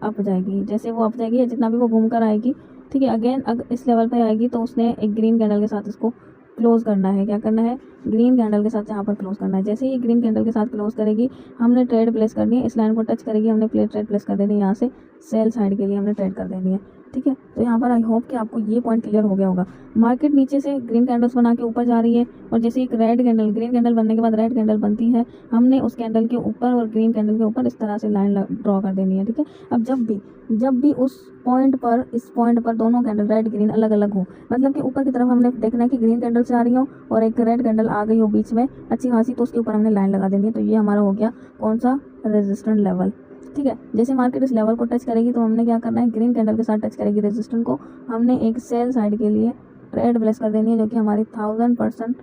अप जाएगी। जैसे वो अप जाएगी, जितना भी वो घूम कर आएगी, ठीक है, अगेन अगर इस लेवल पर आएगी तो उसने एक ग्रीन कैंडल के साथ इसको क्लोज करना है। क्या करना है, ग्रीन कैंडल के साथ यहाँ पर क्लोज करना है। जैसे ही ग्रीन कैंडल के साथ क्लोज करेगी, हमने ट्रेड प्लेस करनी है, इस लाइन को टच करेगी, हमने ट्रेड प्लेस कर देनी है, यहाँ से सेल साइड के लिए हमने ट्रेड कर देनी है। ठीक है, तो यहाँ पर आई होप कि आपको ये पॉइंट क्लियर हो गया होगा। मार्केट नीचे से ग्रीन कैंडल्स बना के ऊपर जा रही है, और जैसे एक रेड कैंडल, ग्रीन कैंडल बनने के बाद रेड कैंडल बनती है, हमने उस कैंडल के ऊपर और ग्रीन कैंडल के ऊपर इस तरह से लाइन ड्रॉ कर देनी है। ठीक है, अब जब भी उस पॉइंट पर, इस पॉइंट पर दोनों कैंडल रेड ग्रीन अलग अलग हो, मतलब कि ऊपर की तरफ हमने देखना है कि ग्रीन कैंडल से आ रही हो और एक रेड कैंडल आ गई हो बीच में अच्छी खासी, तो उसके ऊपर हमने लाइन लगा देनी है। तो ये हमारा हो गया कौन सा, रेजिस्टेंट लेवल। ठीक है, जैसे मार्केट इस लेवल को टच करेगी तो हमने क्या करना है, ग्रीन कैंडल के साथ टच करेगी रेजिस्टेंट को, हमने एक सेल साइड के लिए ट्रेड प्लेस कर देनी है, जो कि हमारी 1000%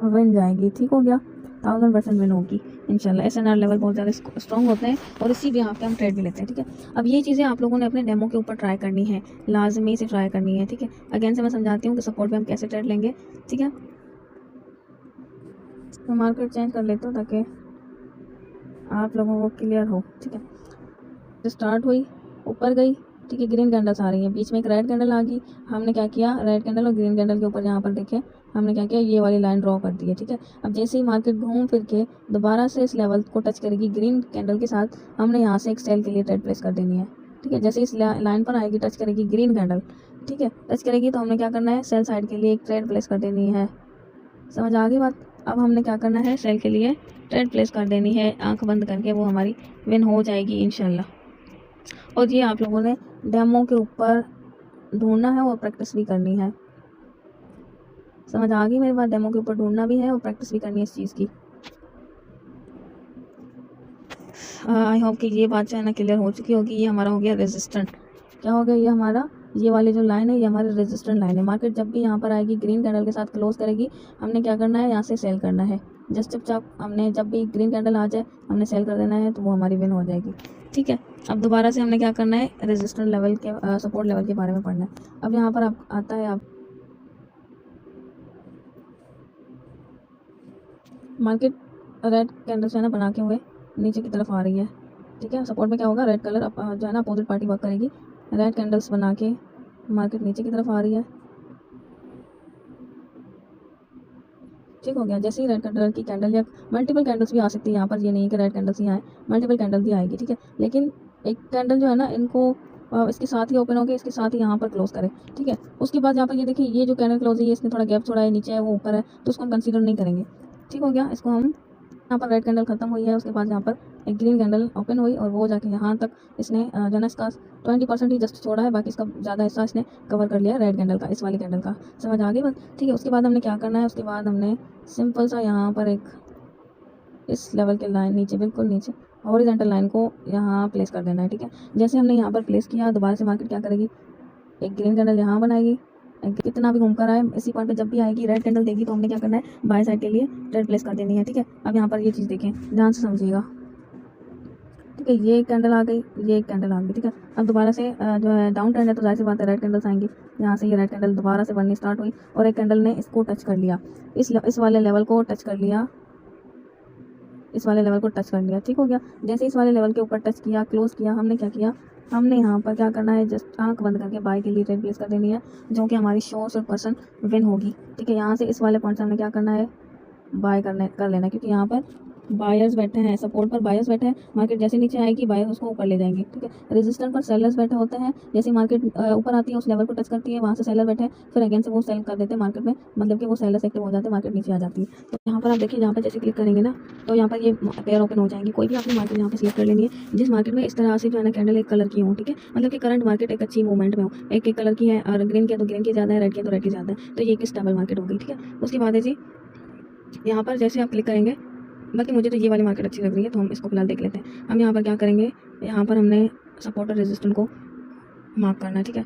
विन जाएगी। ठीक हो गया, 1000% विन होगी इंशाल्लाह। SNR लेवल बहुत ज़्यादा स्ट्रॉन्ग होते हैं और इसी भी यहाँ पे हम ट्रेड भी लेते हैं। ठीक है, अब ये चीज़ें आप लोगों ने अपने डेमो के ऊपर ट्राई करनी है, लाजमी से ट्राई करनी है। ठीक है, अगेन से मैं समझाती हूँ कि सपोर्ट पे हम कैसे ट्रेड लेंगे। ठीक है, मैं मार्केट चेंज कर लेता हूँ ताकि आप लोगों को क्लियर हो। ठीक है, स्टार्ट हुई, ऊपर गई, ठीक है, ग्रीन कैंडल्स आ रही है, बीच में एक रेड कैंडल आ गई, हमने क्या किया, रेड कैंडल और ग्रीन कैंडल के ऊपर यहाँ पर देखे हमने क्या किया, ये वाली लाइन ड्रॉ कर दी है। ठीक है, अब जैसे ही मार्केट घूम फिर के दोबारा से इस लेवल को टच करेगी ग्रीन कैंडल के साथ, हमने यहाँ से एक सेल के लिए ट्रेड प्लेस कर देनी है। ठीक है, जैसे इस लाइन पर आएगी, टच करेगी ग्रीन कैंडल, ठीक है, टच करेगी तो हमने क्या करना है, सेल साइड के लिए एक ट्रेड प्लेस कर देनी है। समझ आ गई बात? अब हमने क्या करना है, सेल के लिए ट्रेड प्लेस कर देनी है, आंख बंद करके, वो हमारी विन हो जाएगी इंशाल्लाह। और ये आप लोगों ने डेमो के ऊपर ढूंढना है और प्रैक्टिस भी करनी है। समझ आ गई मेरी बात? डेमो के ऊपर ढूंढना भी है और प्रैक्टिस भी करनी है इस चीज़ की। आई होप कि ये बात जो है ना क्लियर हो चुकी होगी। ये हमारा हो गया रेजिस्टेंट। क्या हो गया, ये हमारा, ये वाली जो लाइन है ये हमारी रेजिस्टेंट लाइन है। मार्केट जब भी यहाँ पर आएगी, ग्रीन कैंडल के साथ क्लोज करेगी, हमने क्या करना है, यहाँ से सेल करना है। जस्ट हमने जब भी ग्रीन कैंडल आ जाए हमने सेल कर देना है, तो वो हमारी विन हो जाएगी। ठीक है, अब दोबारा से हमने क्या करना है, रेजिस्टेंट लेवल के, सपोर्ट लेवल के बारे में पढ़ना है। अब यहाँ पर आप आता है, आप मार्केट रेड कैंडल से है ना बना के हुए नीचे की तरफ आ रही है। ठीक है, सपोर्ट में क्या होगा, रेड कलर जो है ना अपोजिट पार्टी वर्क करेगी, रेड कैंडल्स बना के मार्केट नीचे की तरफ आ रही है। ठीक हो गया। जैसे ही रेड कलर की कैंडल या मल्टीपल कैंडल्स भी आ सकती है यहाँ पर, ये नहीं है कि रेड कैंडल्स ही आए, मल्टीपल कैंडल भी आएगी, ठीक है। लेकिन एक कैंडल जो है ना, इनको इसके साथ ही ओपन होकर इसके साथ ही यहाँ पर क्लोज करें, ठीक है। उसके बाद यहाँ पर ये देखिए, ये जो कैंडल क्लोज है ये इसने थोड़ा गैप छोड़ा है, नीचे है वो ऊपर है, तो उसको हम कंसीडर नहीं करेंगे, ठीक हो गया। इसको हम यहाँ पर रेड कैंडल खत्म हुई है, उसके बाद यहाँ पर एक ग्रीन कैंडल ओपन हुई और वो जाके यहाँ तक इसने जो है इसका 20% ही जस्ट छोड़ा है, बाकी इसका ज़्यादा हिस्सा इसने कवर कर लिया रेड कैंडल का, इस वाली कैंडल का। समझ आ गई बात, ठीक है। उसके बाद हमने क्या करना है, उसके बाद हमने सिंपल सा यहाँ पर एक इस लेवल के लाइन नीचे, बिल्कुल नीचे हॉरिजॉन्टल लाइन को यहाँ प्लेस कर देना है, ठीक है। जैसे हमने यहाँ पर प्लेस किया, दोबारा से मार्केट क्या करेगी, एक ग्रीन कैंडल यहाँ बनाएगी, कितना भी घूमकर आए इसी पॉइंट पे जब भी आएगी रेड कैंडल देगी, तो हमने क्या करना है, बाय साइड के लिए ट्रेड प्लेस कर देनी है, ठीक है। अब यहाँ पर ये चीज़ देखें, ध्यान से समझिएगा, ठीक है। ये एक कैंडल आ गई, ये एक कैंडल आ गई, ठीक है। अब दोबारा से जो है डाउन ट्रेंड है, तो जाहिर सी बात है रेड कैंडल्स आएंगी। यहाँ से ये रेड कैंडल दोबारा से बननी स्टार्ट हुई और एक कैंडल ने इसको टच कर लिया, इस वाले लेवल को टच कर लिया, इस वाले लेवल को टच कर लिया, ठीक हो गया। जैसे इस वाले लेवल के ऊपर टच किया, क्लोज किया, हमने क्या किया, हमने यहाँ पर क्या करना है, जस्ट आंख बंद करके बाय के लिए ट्रेड प्लेस कर देनी है, जो कि हमारी श्योर 100% विन होगी, ठीक है। यहाँ से इस वाले पॉइंट से हमने क्या करना है, बाय कर लेना, क्योंकि यहाँ पर बायर्स बैठे हैं, सपोर्ट पर बायर्स बैठे हैं, मार्केट जैसे नीचे आएगी बायर्स उसको ऊपर ले जाएंगे, ठीक है। रेजिस्टेंस पर सेलर्स बैठे होते हैं, जैसे मार्केट ऊपर आती है उस लेवल को टच करती है, वहाँ से सेलर बैठे हैं, फिर अगेन से वो सेल कर देते हैं मार्केट में, मतलब कि वो सेलर्स एक्टिव हो जाते हैं, मार्केट नीचे आ जाती है। तो यहाँ पर आप देखिए, यहाँ पर जैसे क्लिक करेंगे ना, तो यहाँ पर ये पेयर ओपन हो जाएंगी। कोई भी आपकी मार्केट यहाँ पर सिलेक्ट कर लेनी है, जिस मार्केट में इस तरह से जो है ना कैंडल एक कलर की हो, ठीक है, मतलब कि करंट मार्केट एक अच्छी मूवमेंट में हो, एक कलर की है और ग्रीन की है तो ग्रीन की ज़्यादा है, रेड की तो रेड की ज़्यादा है, तो ये एक स्टेबल मार्केट हो गई, ठीक है। उसके बाद है जी, यहाँ पर जैसे आप क्लिक करेंगे, बाकी मुझे तो ये वाली मार्केट अच्छी लग रही है, तो हम इसको फिलहाल देख लेते हैं। हम यहाँ पर क्या करेंगे, यहाँ पर हमने सपोर्ट और रेजिस्टेंस को मार्क करना है, ठीक है।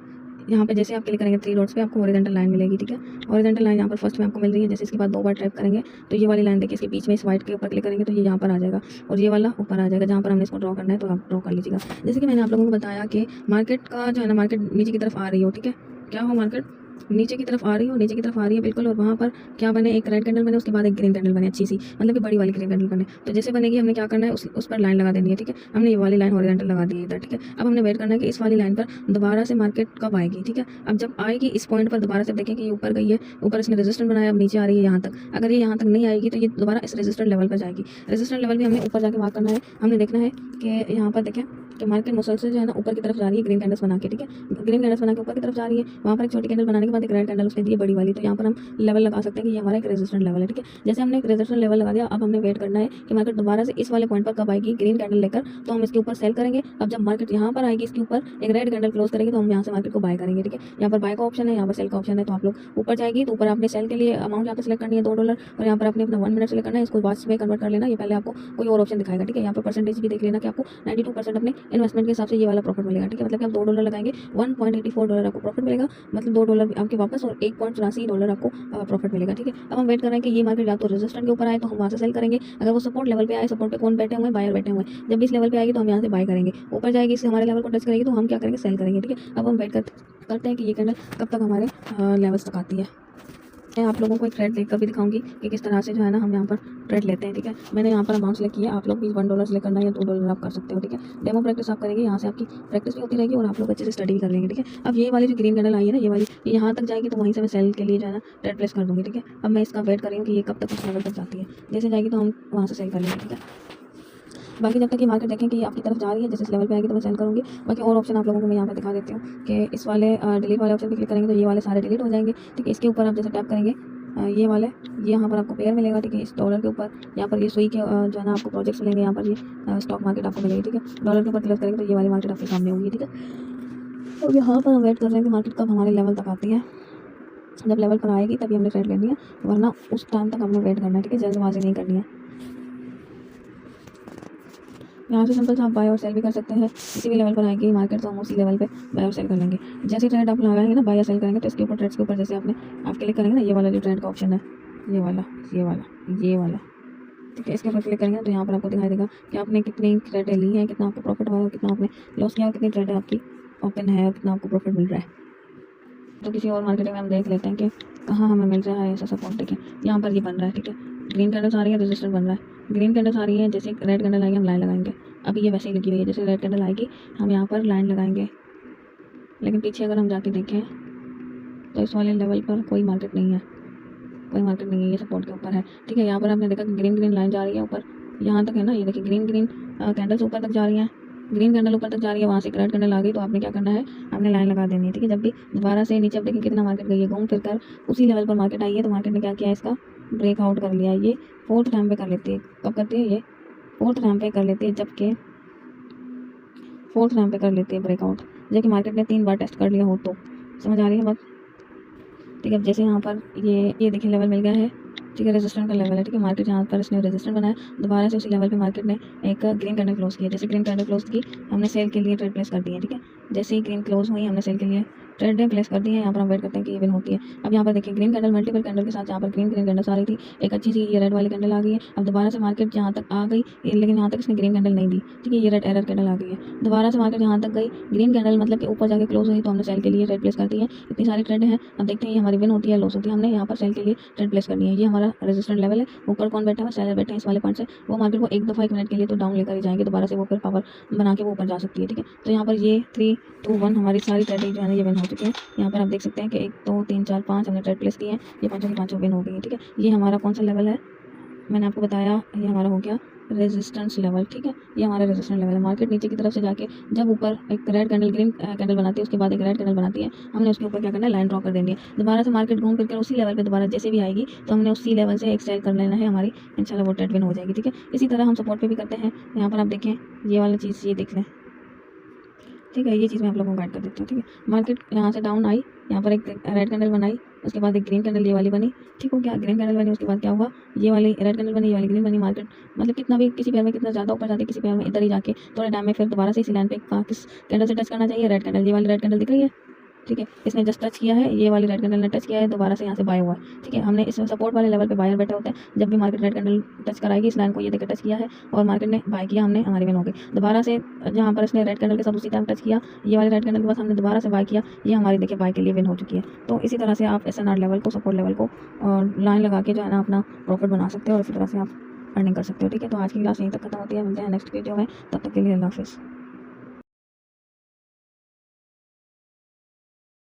यहाँ पे जैसे आप क्लिक करेंगे 3 डॉट्स पे आपको हॉरिजॉन्टल लाइन मिलेगी, ठीक है। हॉरिजॉन्टल लाइन यहाँ पर फर्स्ट में आपको मिल रही है, जैसे इसके बाद 2 बार टैप करेंगे तो ये वाली लाइन देखिए, इसके बीच में इस वाइट के ऊपर क्लिक करेंगे तो ये यहाँ पर आ जाएगा और ये वाला ऊपर आ जाएगा, जहाँ पर हमने इसको ड्रॉ करना है तो आप ड्रॉ कर लीजिएगा। जैसे कि मैंने आप लोगों को बताया कि मार्केट का जो है ना, मार्केट नीचे की तरफ आ रही हो, ठीक है, क्या हो, मार्केट नीचे की तरफ आ रही हो, नीचे की तरफ आ रही है बिल्कुल, और वहाँ पर क्या बने, एक रेड कैंडल बने, उसके बाद एक ग्रीन कैंडल बने अच्छी सी, मतलब कि बड़ी वाली ग्रीन कैंडल बने। तो जैसे बनेगी हमने क्या करना है, उस पर लाइन लगा देनी है, ठीक है। हमने ये वाली लाइन हॉरिजॉन्टल लगा दी है इधर, ठीक है। अब हमने वेट करना है कि इस वाली लाइन पर दोबारा से मार्केट कब आएगी, ठीक है। अब जब आएगी इस पॉइंट पर दोबारा से देखें कि ये ऊपर गई है, ऊपर इसने रेजिस्टेंस बनाया, अब नीचे आ रही है यहाँ तक, अगर ये यहाँ तक नहीं आएगी तो ये दोबारा इस रेजिस्टेंस लेवल पर जाएगी। रेजिस्टेंस लेवल भी हमने ऊपर जाके मार्क करना है, हमने देखना है कि यहाँ पर देखें कि मार्केट मुसलसल जो है ना ऊपर की तरफ जा रही है, ग्रीन कैंडल्स बना के, ठीक है। ग्रीन कैंडल्स बना के ऊपर की तरफ जा रही है, वहाँ पर एक छोटी कैंडल बनाने के बाद एक रेड कैंडल उसने दी बड़ी वाली, तो यहाँ पर हम लेवल लगा सकते हैं कि ये हमारा एक रेजिस्टेंस लेवल है, ठीक है। जैसे हमने एक रेजिस्टेंस लेवल लगा दिया, अब हमने वेट करना है कि मार्केट दोबारा से इस वाले पॉइंट पर कब आएगी ग्रीन कैंडल लेकर, तो हम इसके ऊपर सेल करेंगे। अब जब मार्केट यहाँ पर आएगी इसके ऊपर एक रेड कैंडल क्लोज करेंगे तो हम यहाँ से मार्केट को बाय करेंगे, ठीक है। यहाँ पर बाय का ऑप्शन है, यहाँ पर सेल का ऑप्शन है, तो आप लोग ऊपर जाएगी तो ऊपर आपने सेल के लिए अमाउंट यहाँ पर सेलेक्ट करनी है $2 और यहाँ पर आपने अपना 1 मिनट सेलेक्ट करना है, इसको वॉच में कन्वर्ट कर लेना, ये पहले आपको कोई और ऑप्शन दिखाएगा, ठीक है। यहाँ पर परसेंटेज भी देख लेना कि आपको 92% अपने इन्वेस्टमेंट के हिसाब से ये वाला प्रॉफिट मिलेगा, ठीक है। मतलब कि आप $2 लगाएंगे, $1.84 आपको प्रॉफिट मिलेगा, मतलब $2 आपके वापस और $1.84 आपको प्रॉफिट मिलेगा, ठीक है। अब हम वेट कर रहे हैं कि ये मार्केट या तो रेजिस्टेंस के ऊपर आए तो हम वहाँ से सेल करेंगे, अगर वो सपोर्ट लेवल पे आए, सपोर्ट पे कौन बैठे हुए हैं, बायर बैठे हुए हैं, जब भी इस लेवल पे आएगी तो हम यहाँ से बाय करेंगे, ऊपर जाएगी इससे हमारे लेवल को टच करेगी तो हम क्या करेंगे, सेल करेंगे, ठीक है। अब हम वेट करते हैं कि ये कैंडल कब तक हमारे लेवल्स तक आती है। मैं आप लोगों को एक ट्रेड लेकर भी दिखाऊंगी कि किस तरह से जो है ना हम यहाँ पर ट्रेड लेते हैं, ठीक है। मैंने यहाँ पर अमाउंट सेलेक्ट किया, आप लोग भी $1 सेलेक्ट करना है या $2 आप कर सकते हो, ठीक है। डेमो प्रैक्टिस आप करेंगे, यहाँ से आपकी प्रैक्टिस भी होती रहेगी और आप लोग अच्छे से स्टडी भी कर लेंगे, ठीक है। अब ये वाली जो ग्रीन कैंडल आई है ना, ये वाली ये यहाँ तक जाएगी तो वहीं से मैं सेल के लिए जो है ना ट्रेड प्लेस कर दूँगी, ठीक है। अब मैं इसका वेट कर रही हूँ कि ये कब तक उस लेवल तक जाती है, जैसे जाएगी तो हम वहाँ से सेल कर लेंगे, ठीक है। बाकी जब तक ये मार्केट देखें कि ये आपकी तरफ जा रही है, जैसे इस लेवल पे आएगी तो मैं सेल करूँगी। बाकी और ऑप्शन आप लोगों को मैं यहाँ पे दिखा देती हूँ कि इस वाले डिलीट वाले ऑप्शन पे क्लिक करेंगे तो ये वाले सारे डिलीट हो जाएंगे, ठीक है। इसके ऊपर आप जैसे टैप करेंगे ये वाले, ये यहाँ पर आपको पेयर मिलेगा, ठीक है। इस डॉलर के ऊपर यहाँ पर ये सुई के जो है ना आपको प्रोजेक्ट्स मिलेंगे, यहाँ पर ये स्टॉक मार्केट आपको मिलेगी, ठीक है। डॉलर के ऊपर क्लिक करेंगे तो ये वाली मार्केट आपके सामने होगी, ठीक है। और यहाँ पर हम वेट कर रहे हैं कि मार्केट कब हमारे लेवल तक आती है, जब लेवल पर आएगी तभी हमने ट्रेड लेनी है, वरना उस टाइम तक हमने वेट करना है, ठीक है। जल्दबाजी नहीं करनी है। यहाँ से सिंपल से आप बाय और सेल भी कर सकते हैं, किसी भी लेवल पर आएगी मार्केट तो हम उसी लेवल पे बाय और सेल कर लेंगे। जैसे ट्रेड आप लगाएंगे ना, बाय या सेल करेंगे तो इसके ऊपर ट्रेड्स के ऊपर जैसे आप क्लिक करेंगे ना, ये वाला जो ट्रेड का ऑप्शन है, ये वाला, ठीक है। इसके ऊपर क्लिक करेंगे तो यहाँ पर आपको दिखाई देगा कि आपने कितनी ट्रेडें ली हैं, कितना आपको प्रॉफिट हुआ है, कितना आपने लॉस किया, कितनी ट्रेडें आपकी ओपन है और कितना आपको प्रॉफिट मिल रहा है। तो किसी और मार्केटिंग में हम देख लेते हैं कि कहाँ हमें मिल रहा है ऐसा सपोर्ट, ठीक है। यहाँ पर ये बन रहा है, ठीक है। ग्रीन कैंडल्स आ रही है, रजिस्टर बन रहा है, ग्रीन कैंडल्स आ रही है, जैसे रेड कैंडल आएगी हम लाइन लगाएंगे। अभी ये वैसे ही लगी हुई है, जैसे रेड कैंडल आएगी हम यहाँ पर लाइन लगाएंगे, लेकिन पीछे अगर हम जाके देखें तो इस वाले लेवल पर कोई मार्केट नहीं है, कोई मार्केट नहीं है, ये सपोर्ट के ऊपर है। ठीक है, यहाँ पर आपने देखा कि ग्रीन ग्रीन लाइन जा रही है ऊपर, यहाँ तक है ना, ये देखिए ग्रीन ग्रीन कैंडल्स ऊपर तक जा रही हैं, ग्रीन कैंडल ऊपर तक जा रही है, वहाँ से एक रेड कैंडल आ गई, तो आपने क्या करना है, आपने लाइन लगा देनी है। ठीक है, जब भी दोबारा से नीचे अब देखिए कितना मार्केट गई है, घूम फिर कर उसी लेवल पर मार्केट आई है, तो मार्केट ने क्या किया, इसका ब्रेकआउट कर लिया। ये फोर्थ टाइम पे कर लेती है, कब करती है, ये फोर्थ टाइम पे कर लेती है, जबकि फोर्थ टाइम पे कर लेती है ब्रेकआउट, जबकि मार्केट ने 3 बार टेस्ट कर लिया हो तो। समझ आ रही है बात। ठीक है, अब जैसे यहाँ पर ये देखिए लेवल मिल गया है। ठीक है, रेजिस्टेंस का लेवल है। ठीक है, मार्केट यहाँ पर इसने रेजिस्टेंस बनाया, दोबारा से उसी लेवल पे मार्केट ने एक ग्रीन कैंडल क्लोज किया। जैसे ग्रीन कैंडल क्लोज की, हमने सेल के लिए ट्रेड प्लेस कर दी है। ठीक है, जैसे ही ग्रीन क्लोज हुई, हमने सेल के लिए ट्रेड प्लेस कर दी है। यहाँ पर हम वेट करते हैं कि ये विन होती है। अब यहाँ पर देखिए ग्रीन कैंडल मल्टीपल कैंडल के साथ यहाँ पर ग्रीन ग्रीन कैंडल्स आ रही थी, एक अच्छी सी ये रेड वाली कैंडल आ गई है। अब दोबारा से मार्केट यहाँ तक आ गई, लेकिन यहाँ तक इसने ग्रीन कैंडल नहीं दी। ठीक है, ये रेड एरर कैंडल आ गई है। दोबारा से मार्केट यहाँ तक गई, ग्रीन कैंडल मतलब कि ऊपर जाके क्लोज हुई, तो हमने सेल के लिए ट्रेड प्लेस कर दी है। इतनी सारी ट्रेड हैं, अब देखते हैं ये हमारी विन होती है लॉस होती है। हमने यहाँ पर सेल के लिए ट्रेड प्लेस करनी है। ये हमारा रेजिस्टेंट लेवल है, ऊपर कौन बैठा है, सेलर बैठे हैं इस वाले पॉइंट से, वो मार्केट को एक दफ़ा 1 मिनट के लिए तो डाउन लेकर ही जाएंगे, दोबारा से वो फिर पावर बना के वो ऊपर जा सकती है। ठीक है, तो यहाँ पर ये 3, 2, 1 हमारी सारी ट्रेड जो है ना ये विन हो चुकी है। यहाँ पर आप देख सकते हैं कि 1, 2, 3, 4, 5 हमने ट्रेड प्लेस किए हैं, ये पाँचों की पाँचों विन हो गई है। ठीक है, ये हमारा कौन सा लेवल है, मैंने आपको बताया, ये हमारा हो गया रेजिस्टेंस लेवल। ठीक है, ये हमारा रेजिस्टेंस लेवल है। मार्केट नीचे की तरफ से जाके जब ऊपर एक रेड कैंडल ग्रीन कैंडल बनाती है, उसके बाद एक रेड कैंडल बनाती है, हमने उसके ऊपर क्या करना है, लाइन ड्रॉ कर देनी है। दोबारा से मार्केट घूम फिर उसी लेवल पे दोबारा जैसे भी आएगी, तो हमने उसी लेवल से एक सेल कर लेना है, हमारी इंशाल्लाह वो ट्रेड विन हो जाएगी। ठीक है, इसी तरह हम सपोर्ट पे भी करते हैं। यहाँ पर आप देखें ये वाली चीज़, ये देख लें। ठीक है, ये चीज़ मैं आप लोगों को गाइड कर देती हूँ। ठीक है, मार्केट यहाँ से डाउन आई, यहाँ पर एक रेड कैंडल बनाई, उसके बाद एक ग्रीन कैंडल ये वाली बनी। ठीक हो गया, ग्रीन कैंडल बनी, उसके बाद क्या हुआ, ये वाली रेड कैंडल बनी, ये वाली ग्रीन बनी। मार्केट मतलब कितना भी किसी पेयर में कितना ज़्यादा ऊपर जाती है, किसी पेयर में इधर ही जाके थोड़े टाइम में फिर दोबारा से इसी लाइन पे किस कैंडल से टच करना चाहिए, रेड कैंडल, ये वाली रेड कैंडल दिख रही है। ठीक है, इसने जस्ट टच किया है, ये वाली रेड कैंडल ने टच किया है, दोबारा से यहाँ से बाय हुआ है। ठीक है, हमने इस सपोर्ट वाले लेवल पे बायर बैठे होते हैं, जब भी मार्केट रेड कैंडल टच कराएगी इस लाइन को, ये देखिए टच किया है और मार्केट ने बाय किया, हमने हमारी विन हो गई। दोबारा से जहाँ पर इसने रेड कैंडल के साथ उसी टाइम टच किया, ये वाले रेड कैंडल के बाद हमने दोबारा से बाय किया, ये हमारी देखिए बाय के लिए विन हो चुकी है। तो इसी तरह से आप SNR लेवल को, सपोर्ट लेवल को लाइन लगा के जो है ना अपना प्रॉफिट बना सकते हो और इसी तरह से आप अर्निंग कर सकते हो। ठीक है, तो आज की क्लास यहीं तक खत्म होती है, मिलते हैं नेक्स्ट वीडियो में, तब तक के लिए अल्लाह हाफिज़।